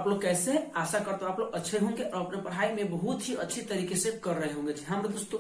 आप लोग कैसे आशा करता हूँ आप लोग अच्छे होंगे और अपने पढ़ाई में बहुत ही अच्छी तरीके से कर रहे होंगे। जी हाँ मेरे दोस्तों,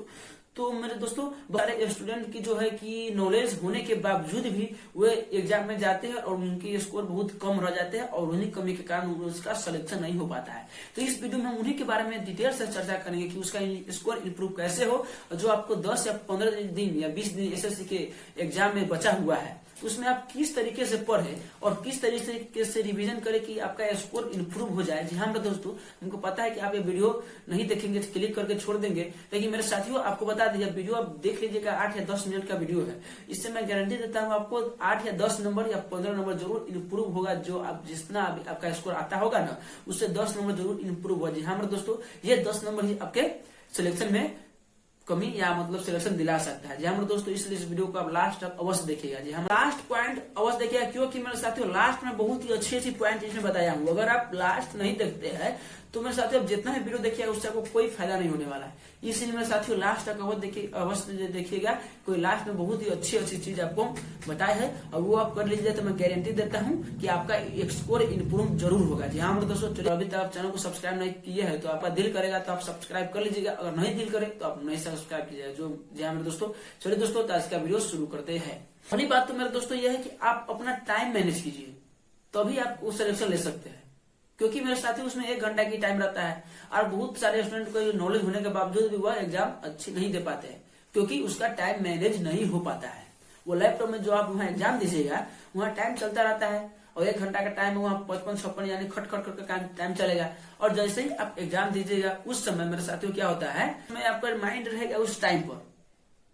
तो मेरे दोस्तों सारे स्टूडेंट की जो है कि नॉलेज होने के बावजूद भी वे एग्जाम में जाते हैं और उनके स्कोर बहुत कम रह जाते हैं और उन्हीं कमी के कारण उसका सिलेक्शन नहीं हो पाता है। तो इस वीडियो में हम उन्हीं के बारे में डिटेल से चर्चा करेंगे कि उसका स्कोर इंप्रूव कैसे हो, और जो आपको 10 या 15 दिन या 20 दिन एसएससी के एग्जाम में बचा हुआ है उसमें आप किस तरीके से पढ़े और किस तरीके से रिवीजन करें कि आपका स्कोर इंप्रूव हो जाए। जी हाँ मेरे दोस्तों, हमको पता है कि आप ये वीडियो नहीं देखेंगे, क्लिक करके छोड़ देंगे, लेकिन मेरे साथियों आपको बता दीजिए वीडियो आप देख लीजिएगा। 8 या 10 मिनट का वीडियो है, इससे मैं गारंटी देता हूँ आपको 8 या 10 नंबर या 15 नंबर जरूर इंप्रूव होगा। जो आप जितना आपका स्कोर आता होगा ना उससे 10 नंबर जरूर इंप्रूव होगा। जी हाँ मेरे दोस्तों, ये 10 नंबर ही आपके सिलेक्शन में कमी या मतलब सिलेक्शन दिला सकता है। जी हाँ मेरे दोस्तों, इसलिए इस वीडियो को आप लास्ट तक अवश्य देखिएगा। जी हाँ लास्ट पॉइंट अवश्य देखिएगा, क्योंकि मेरे साथियों लास्ट में बहुत ही अच्छी पॉइंट इसमें बताया हूँ। अगर आप लास्ट नहीं देखते हैं तो मेरे साथियों आप जितना भी वीडियो देखिएगा उससे आपको कोई फायदा नहीं होने वाला है। इसलिए मेरे साथियों लास्ट तक अवश्य देखिएगा, कोई लास्ट में बहुत ही अच्छी चीज आपको बताया है और वो आप कर लीजिए तो मैं गारंटी देता हूँ कि आपका स्कोर इंप्रूव जरूर होगा। जी हाँ मेरे दोस्तों, चलिए अभी तक आप चैनल को सब्सक्राइब नहीं किए हैं तो आपका दिल करेगा तो आप सब्सक्राइब कर लीजिएगा, अगर नहीं दिल करे तो आप नहीं सब्सक्राइब कीजिएगा। जी हाँ मेरे दोस्तों, चलिए दोस्तों आज का वीडियो शुरू करते हैं। पहली बात तो मेरे दोस्तों यह है कि आप अपना टाइम मैनेज कीजिए, तभी आप उस सिलेक्शन ले सकते हैं। क्योंकि मेरे साथी उसमें 1 घंटा की टाइम रहता है और बहुत सारे स्टूडेंट को नॉलेज होने के बावजूद भी वह एग्जाम अच्छी नहीं दे पाते हैं, क्योंकि उसका टाइम मैनेज नहीं हो पाता है। वो लैपटॉप में जो आप वहाँ एग्जाम दीजिएगा वहाँ टाइम चलता रहता है और 1 घंटा का टाइम वहाँ 55-56 यानी खट का टाइम चलेगा, और जैसे ही आप एग्जाम दीजिएगा उस समय मेरे साथियों क्या होता है मैं आपका माइंड रहेगा उस टाइम पर।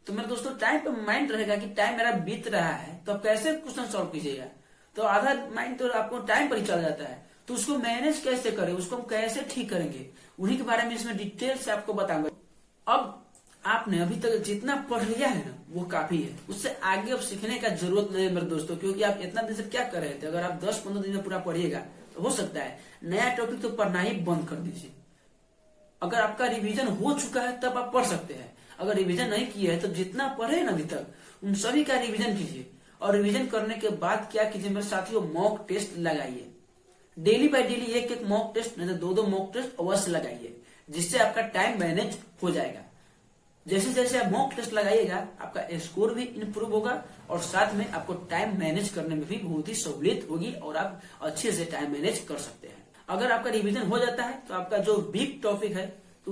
तो मेरे दोस्तों टाइम पर माइंड रहेगा कि टाइम मेरा बीत रहा है, तो आप कैसे क्वेश्चन सॉल्व कीजिएगा, तो आधा माइंड तो आपको टाइम पर ही चला जाता है। तो उसको मैनेज कैसे करें, उसको हम कैसे ठीक करेंगे, उन्हीं के बारे में इसमें डिटेल से आपको बताऊंगा। अब आपने अभी तक जितना पढ़ लिया है ना वो काफी है, उससे आगे अब सीखने का जरूरत नहीं है मेरे दोस्तों, क्योंकि आप इतना दिन से क्या कर रहे थे। अगर आप 10-15 दिन में पूरा पढ़िएगा तो हो सकता है नया टॉपिक तो पढ़ना ही बंद कर दीजिए। अगर आपका रिवीजन हो चुका है तब आप पढ़ सकते हैं, अगर रिवीजन नहीं किया है तो जितना पढ़े ना अभी तक उन सभी का रिवीजन कीजिए। और रिवीजन करने के बाद क्या कीजिए मेरे साथियों, मॉक टेस्ट लगाइए। Daily by daily 1-1 mock test नहीं तो 2-2 मॉक टेस्ट अवश्य लगाइए, जिससे आपका टाइम मैनेज हो जाएगा। जैसे जैसे आप मॉक टेस्ट लगाइएगा आपका स्कोर भी इंप्रूव होगा और साथ में आपको टाइम मैनेज करने में भी बहुत ही सहूलियत होगी और आप अच्छे से टाइम मैनेज कर सकते हैं। अगर आपका रिवीजन हो जाता है तो आपका जो वीक टॉपिक है तो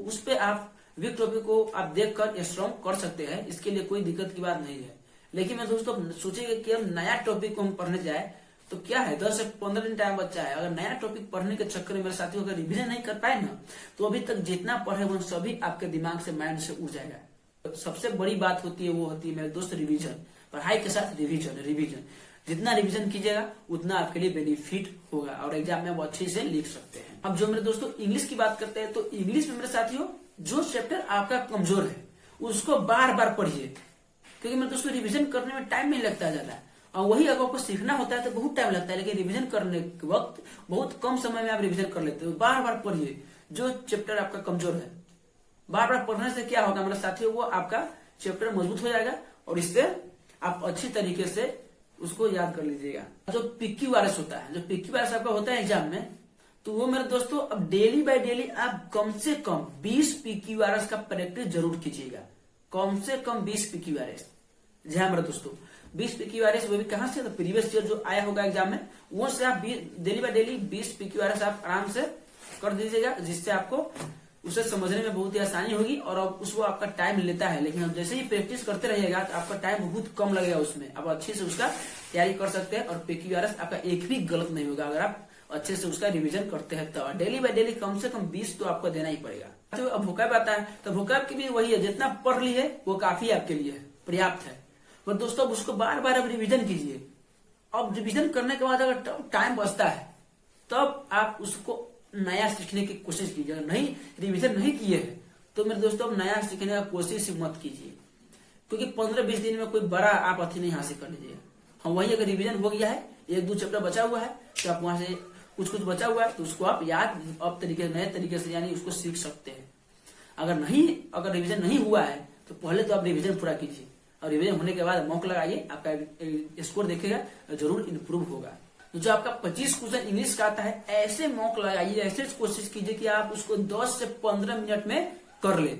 उस पे आप वीक टॉपिक को आप देखकर स्ट्रॉन्ग कर सकते हैं, इसके लिए कोई दिक्कत की बात नहीं है। लेकिन मैं दोस्तों सोचिएगा कि हम नया टॉपिक को हम पढ़ने जाए तो क्या है 10 से 15 दिन टाइम बच्चा है, अगर नया टॉपिक पढ़ने के चक्कर में मेरे साथियों अगर रिवीजन नहीं कर पाए ना तो अभी तक जितना पढ़े वो सभी आपके दिमाग से माइंड से उड़ जाएगा। सबसे बड़ी बात होती है वो होती है मेरे दोस्त रिवीजन। पढ़ाई के साथ रिवीजन जितना रिवीजन कीजिएगा उतना आपके लिए बेनिफिट होगा और एग्जाम में वो अच्छे से लिख सकते हैं। अब जो मेरे दोस्तों इंग्लिश की बात करते हैं तो इंग्लिश में मेरे साथियों जो चैप्टर आपका कमजोर है उसको बार बार पढ़िए, क्योंकि मेरे दोस्तों रिवीजन करने में टाइम नहीं लगता ज्यादा, और वही अगर आपको सीखना होता है तो बहुत टाइम लगता है, लेकिन रिवीजन करने के वक्त बहुत कम समय में आप रिवीजन कर लेते हो। बार बार पढ़िए जो चैप्टर आपका कमजोर है, बार बार पढ़ने से क्या होगा मेरे साथियों, वो आपका चैप्टर मजबूत हो जाएगा और इससे आप अच्छी तरीके से उसको याद कर लीजिएगा। जो पिक्की वायरस होता है, जो पिक्की वायरस आपका होता है एग्जाम में, तो वो मेरे दोस्तों अब डेली बाय डेली आप कम से कम 20 पिक्की वायरस का प्रैक्टिस जरूर कीजिएगा, कम से कम 20 पिक्की वायरस। जी हाँ मेरे दोस्तों 20 पिक्की वायरस, वो भी कहां से, तो प्रीवियस ईयर जो आया होगा एग्जाम में वो से आप डेली बाय डेली 20 पिक्की वायरस आप आराम से कर दीजिएगा, जिससे आपको उसे समझने में बहुत ही आसानी होगी और अब उसको आपका टाइम लेता है, लेकिन जैसे ही प्रैक्टिस करते रहिएगा तो आपका टाइम बहुत कम लगेगा, उसमें आप अच्छे से उसका तैयारी कर सकते हैं और पिक्की वायरस आपका एक भी गलत नहीं होगा अगर आप अच्छे से उसका रिवीजन करते हैं। तो डेली बाय डेली कम से कम 20 तो आपको देना ही पड़ेगा। तो अब वोकैब आता है तो वोकैब की भी वही है, जितना पढ़ ली है वो काफी आपके लिए पर्याप्त है। पर दोस्तों उसको बार बार अब रिवीजन कीजिए। अब रिवीजन करने के बाद अगर टाइम बचता है तब आप उसको नया सीखने की कोशिश कीजिए। अगर नहीं रिवीजन नहीं किए हैं तो मेरे दोस्तों अब नया सीखने का कोशिश मत कीजिए, क्योंकि 15-20 दिन में कोई बड़ा आप अथी नहीं हासिल कर लीजिएगा। हाँ वही अगर रिवीजन हो गया है, 1-2 चैप्टर बचा हुआ है तो आप वहां से कुछ बचा हुआ है तो उसको आप याद अब नए तरीके से यानी उसको सीख सकते हैं। अगर रिवीजन नहीं हुआ है तो पहले तो आप रिवीजन पूरा कीजिए और रिवीजन होने के बाद मॉक लगाइए, आपका स्कोर देखेगा जरूर इंप्रूव होगा। जो आपका 25 क्वेश्चन इंग्लिश का आता है, ऐसे मॉक लगाइए, ऐसे कोशिश कीजिए कि आप उसको 10 से 15 मिनट में कर ले।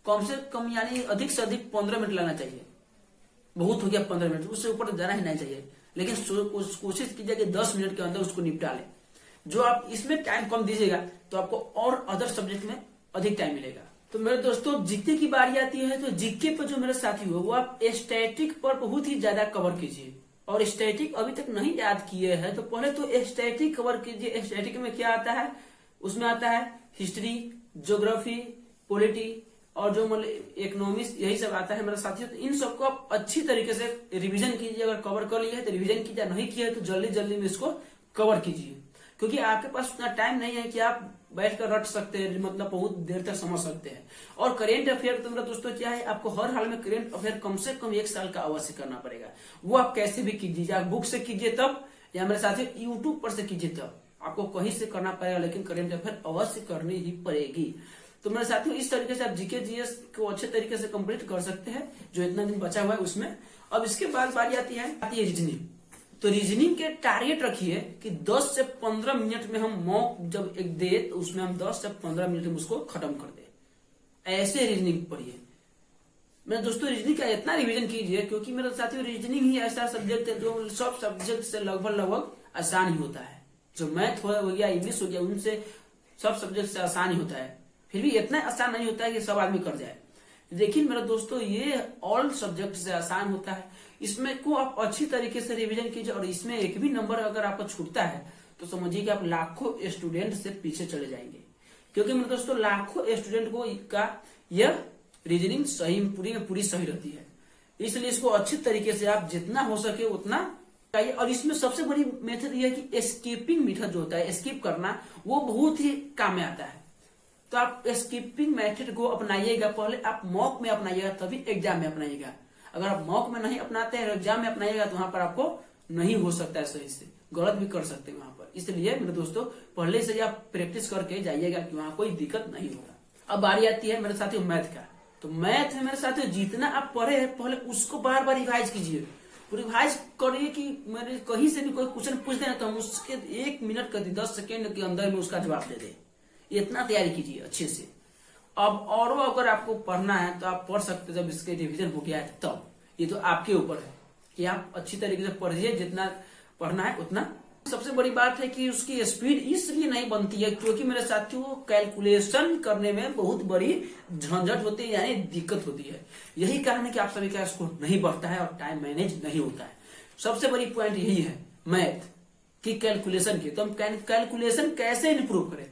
कम से कम यानी अधिक से अधिक 15 मिनट लगना चाहिए। बहुत हो गया 15 मिनट, उससे ऊपर तो जाना ही नहीं चाहिए, लेकिन कोशिश कीजिए कि 10 मिनट के अंदर उसको निपटा ले। जो आप इसमें टाइम कम दीजिएगा तो आपको और अदर सब्जेक्ट में अधिक टाइम मिलेगा। तो मेरे दोस्तों जीके की बारी आती है, तो जीके पर जो मेरे साथी हो वो आप स्टैटिक पर बहुत ही ज्यादा कवर कीजिए। और स्टैटिक अभी तक नहीं याद किए हैं तो पहले तो स्टैटिक कवर कीजिए। स्टैटिक में क्या आता है, उसमें आता है हिस्ट्री, ज्योग्राफी, पॉलिटी और जो मतलब इकोनॉमिक्स, यही सब आता है मेरे साथियों। तो इन सबको आप अच्छी तरीके से रिवीजन कीजिए। अगर कवर कर लिए है तो रिवीजन कीजिए, नहीं किया है तो जल्दी जल्दी में इसको कवर कीजिए, क्योंकि आपके पास उतना टाइम नहीं है कि आप बैठकर रट सकते हैं, मतलब बहुत देर तक समझ सकते हैं। और करेंट अफेयर तो मेरा दोस्तों क्या है, आपको हर हाल में करेंट अफेयर कम से कम 1 साल का अवश्य करना पड़ेगा। वो आप कैसे भी कीजिए, आप बुक से कीजिए तब, या मेरे साथियों यूट्यूब पर से कीजिए तब, आपको कहीं से करना पड़ेगा, लेकिन करेंट अफेयर अवश्य करनी ही पड़ेगी। तो मेरे साथियों इस तरीके से आप जीके जीएस को अच्छे तरीके से कंप्लीट कर सकते हैं, जो इतना दिन बचा हुआ है उसमें। अब इसके बाद बारी आती है रीजनिंग। तो रीजनिंग के टारगेट रखिए कि 10 से 15 मिनट में हम मॉक जब एक दे तो उसमें हम 10 से 15 मिनट में उसको खत्म कर दे। ऐसे रीजनिंग पढ़िए मेरे दोस्तों। रीजनिंग का इतना रिवीजन कीजिए, क्योंकि मेरे साथियों रीजनिंग ही ऐसा सब्जेक्ट है जो सब सब्जेक्ट से लगभग आसान ही होता है। जो मैथ हो गया, इंग्लिश हो गया, उनसे सब सब्जेक्ट से आसान ही होता है, फिर भी इतना आसान नहीं होता है कि सब आदमी कर जाए। देखिए मेरे दोस्तों ये ऑल सब्जेक्ट से आसान होता है। इसमें को आप अच्छी तरीके से रिवीजन कीजिए, और इसमें एक भी नंबर अगर आपका छूटता है तो समझिए कि आप लाखों स्टूडेंट से पीछे चले जाएंगे, क्योंकि मेरे दोस्तों लाखों स्टूडेंट को का यह रीजनिंग सही पूरी में पूरी सही रहती है। इसलिए इसको अच्छी तरीके से आप जितना हो सके उतना चाहिए। और इसमें सबसे बड़ी मेथड यह है कि स्किपिंग मेथड जो होता है, स्किप करना, वो बहुत ही काम में आता है। तो आप स्किपिंग मेथड को अपनाइएगा, पहले आप मॉक में अपनाइएगा तभी एग्जाम में अपनाइएगा। अगर आप मॉक में नहीं अपनाते हैं एग्जाम में अपनाइएगा तो वहां पर आपको नहीं हो सकता है सही से, गलत भी कर सकते हैं वहां पर। इसलिए मेरे दोस्तों पहले से आप प्रैक्टिस करके जाइएगा कि वहां कोई दिक्कत नहीं होगा। अब बारी आती है मेरे साथियों मैथ का। तो मैथ में मेरे साथियों जितना आप पढ़े हैं पहले उसको बार बार रिवाइज कीजिए, रिवाइज करिए कि मेरे कहीं से भी कोई क्वेश्चन पूछ देना तो हम उसके 1 मिनट का 10 सेकेंड के अंदर में उसका जवाब दे दे। इतना तैयारी कीजिए अच्छे से। अब और अगर आपको पढ़ना है तो आप पढ़ सकते हैं जब इसके रिवीजन हो गया है तब। ये तो आपके ऊपर है कि आप अच्छी तरीके से पढ़िए, जितना पढ़ना है उतना। सबसे बड़ी बात है कि उसकी स्पीड इसलिए नहीं बनती है क्योंकि मेरे साथियों कैलकुलेशन करने में बहुत बड़ी झंझट होती है, यानी दिक्कत होती है। यही कारण है कि आप सभी का स्कोर नहीं बढ़ता है और टाइम मैनेज नहीं होता है। सबसे बड़ी पॉइंट यही है मैथ की कैलकुलेशन की। तो हम कैलकुलेशन कैसे इंप्रूव करें,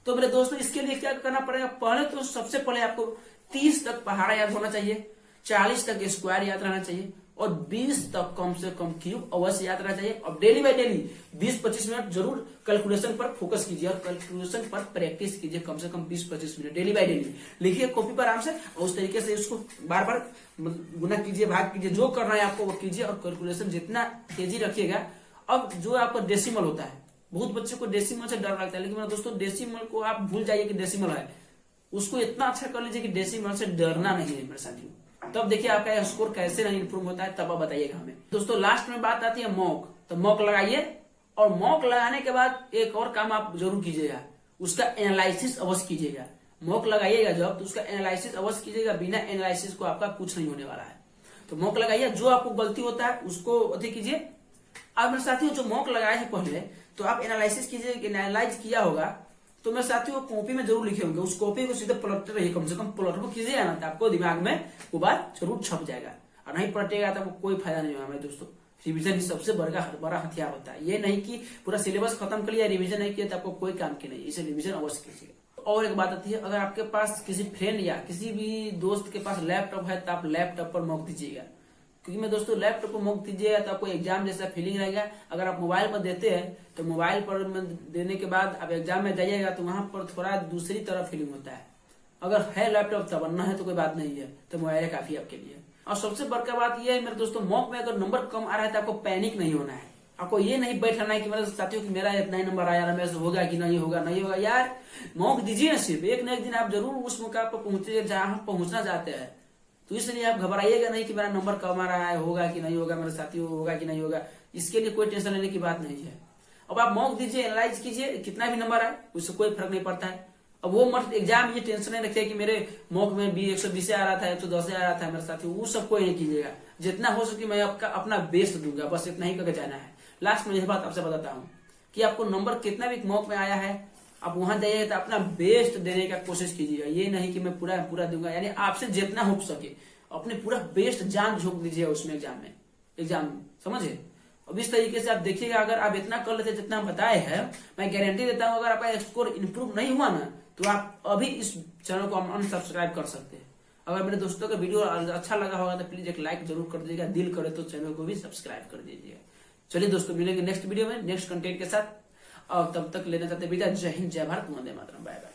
तो मेरे दोस्तों इसके लिए क्या करना पड़ेगा, पहले तो सबसे पहले आपको 30 तक पहाड़ा याद होना चाहिए, 40 तक स्क्वायर याद रहना चाहिए, और 20 तक कम से कम क्यूब अवश्य याद रहना चाहिए। और डेली बाय डेली 20-25 मिनट जरूर कैलकुलेशन पर फोकस कीजिए और कैलकुलेशन पर प्रैक्टिस कीजिए, कम से कम 20-25 मिनट डेली बाय डेली लिखिए कॉपी पर आराम से, और उस तरीके से उसको बार बार गुना कीजिए, भाग कीजिए, जो करना है आपको वो कीजिए। और कैलकुलेशन जितना तेजी रखिएगा। अब जो आपका डेसिमल होता है, बहुत बच्चे को डेसिमल से डर लगता है, लेकिन मेरे दोस्तों डेसिमल को आप भूल जाइए कि डेसिमल है, उसको इतना अच्छा कर लीजिए कि डेसिमल से डरना नहीं है मेरे साथियों। तब देखिए आपका स्कोर कैसे नहीं इंप्रूव होता है, तब आप बताइएगा हमें। दोस्तों लास्ट में बात आती है मॉक। तो मॉक लगाइए, और मॉक लगाने के बाद एक और काम आप जरूर कीजिएगा, उसका एनालिसिस अवश्य कीजिएगा। मॉक लगाइएगा जब तो उसका एनालिसिस अवश्य कीजिएगा, बिना एनालिसिस को आपका कुछ नहीं होने वाला है। तो मॉक लगाइए, जो आपको गलती होता है उसको अधिक कीजिए। अब मेरे साथियों जो मॉक लगाए हैं पहले तो आप एनालिसिस कीजिए, एनालाइज किया होगा तो मेरे साथियों कॉपी में जरूर लिखे होंगे, उस कॉपी को सीधे पलटते रहिए, कम से कम पलटो कीजिए ना, तो आपको दिमाग में वो बात जरूर छप जाएगा। और नहीं पलटेगा तो कोई फायदा नहीं होगा मेरे दोस्तों। रिवीजन ही सबसे बड़ा हथियार होता है। ये नहीं कि पूरा सिलेबस खत्म कर लिया, रिवीजन नहीं किया तो आपको कोई काम की नहीं, इसे रिवीजन अवश्य कीजिए। और एक बात आती है, अगर आपके पास किसी फ्रेंड या किसी भी दोस्त के पास लैपटॉप है तो आप लैपटॉप पर मॉक दीजिएगा, क्योंकि मैं दोस्तों लैपटॉप पर मॉक दीजिएगा तो आपको एग्जाम जैसा फीलिंग रहेगा। अगर आप मोबाइल पर देते हैं तो मोबाइल पर देने के बाद आप एग्जाम में जाइएगा तो वहां पर थोड़ा दूसरी तरह फीलिंग होता है। अगर है लैपटॉप तब बनना है तो कोई बात नहीं है, तो मोबाइल काफी आपके लिए। और सबसे बड़का बात यह है मेरे दोस्तों, मॉक में अगर नंबर कम आ रहा है तो आपको पैनिक नहीं होना है। आपको ये नहीं बैठना है कि मेरे साथियों की मेरा इतना ही नंबर आया, मेरे से होगा कि नहीं होगा, नहीं होगा। यार मॉक दीजिए, सिर्फ एक न एक दिन आप जरूर उस मुकाम पर पहुंचे जहां पहुंचना चाहते हैं। तो इसलिए आप घबराइएगा नहीं कि मेरा नंबर कम आ रहा है, होगा कि नहीं होगा, मेरे साथियों होगा कि नहीं होगा। इसके लिए कोई टेंशन लेने की बात नहीं है। अब आप मॉक दीजिए, एनालाइज कीजिए, कितना भी नंबर आए उससे कोई फर्क नहीं पड़ता है। अब वो मत एग्जाम ये टेंशन नहीं रखिए कि मेरे मॉक में भी 120 आ रहा था, 110 आ रहा था मेरे साथी, वो सब कोई नहीं कीजिएगा। जितना हो सके मैं आपका अपना बेस्ट दूंगा, बस इतना ही करके जाना है। लास्ट में यह बात आपसे बताता हूँ कि आपको नंबर कितना भी मॉक में आया है, आप वहां जाइए तो अपना बेस्ट देने का कोशिश कीजिएगा। ये नहीं कि मैं पूरा दूंगा, यानी आपसे जितना हो सके अपने पूरा बेस्ट जान झोंक दीजिए उसमें एग्जाम में, समझे। अब इस तरीके से आप देखिएगा, अगर आप इतना कर लेते जितना हम बताए हैं, मैं गारंटी देता हूं अगर आपका स्कोर इंप्रूव नहीं हुआ ना तो आप अभी इस चैनल को अनसब्सक्राइब कर सकते हैं। अगर मेरे दोस्तों का वीडियो अच्छा लगा होगा तो प्लीज एक लाइक जरूर कर दीजिएगा, दिल करे तो चैनल को भी सब्सक्राइब कर दीजिएगा। चलिए दोस्तों, मिलेंगे नेक्स्ट वीडियो में नेक्स्ट कंटेंट के साथ, और तब तक लेना चाहते विदा। जय हिंद, जय भारत, वंदे मातरम, बाय बाय।